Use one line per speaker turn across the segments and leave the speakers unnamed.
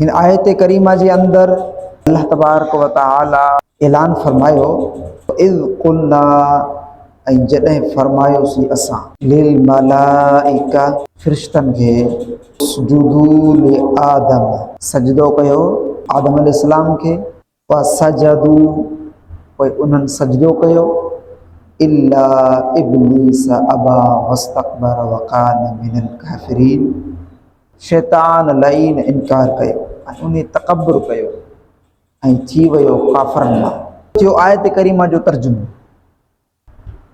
ان آیت کریمہ جے اندر اللہ تبارک و تعالی اعلان فرماयो اذ قلنا ऐं जॾहिं फरमायोसीं असां लिल मलाइका फ़रिश्तनि खे सुजूदू लि आदम सजदो कयो आदम अलैहिस्सलाम खे सजदू पोइ उन्हनि सजदो कयो इल्ला इब्लीस अबा वस्तकबर वकान मिनल काफ़िरीन शैतान लईन इनकार कयो ऐं उन तकबर कयो ऐं थी वियो काफ़रनि मां जो आयत करीमा जो तर्जुमो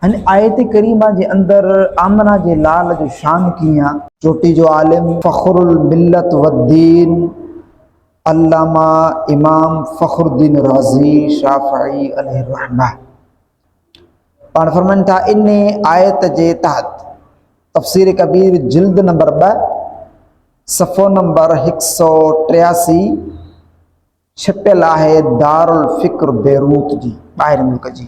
यानी आयत करीमा जे अंदर आमना जे लाल जो शान कीअं चोटी जो आलिम फ़खरुल मिल्लत वद्दीन अल्लामा इमाम फ़खरुद्दीन राज़ी शाफ़िई अलैहि रहमा पाण फरमाइनि था इन आयत जे तहत तफ़सीर कबीर जिल्द नंबर 2 सफ़ो नंबर 183 छपियल आहे दारुल फ़िक्र बेरूत जी ॿाहिरि मुल्क जी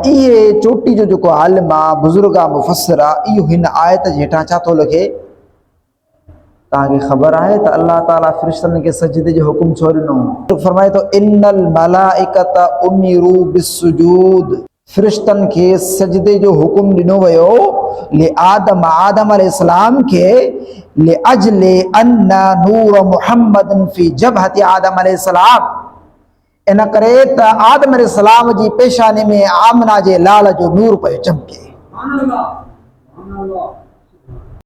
इहे चोटी जो जेको आलिम आहे बुज़ुर्ग आहे मुफ़स्सिर आहे इहो हिन आयत जे हेठां छा थो लिखे तव्हांखे ख़बर आहे त अल्लाह ताला फ़रिश्तनि खे सजदे जो हुकुम छो ॾिनो फरमाए थो इन्नल मलाइकत उमिरू बिस्सुजूद फ़रिश्तनि खे सजदे जो हुकुम ॾिनो वियो ले आदम अलैहिस्सलाम खे ले अजले अन्ना नूर मुहम्मदन फी जबहति आदम अलैहिस्सलाम इन करे त आदम अलैहिस्सलाम जी पेशानी में आमना जे लाल जो नूर पियो चमके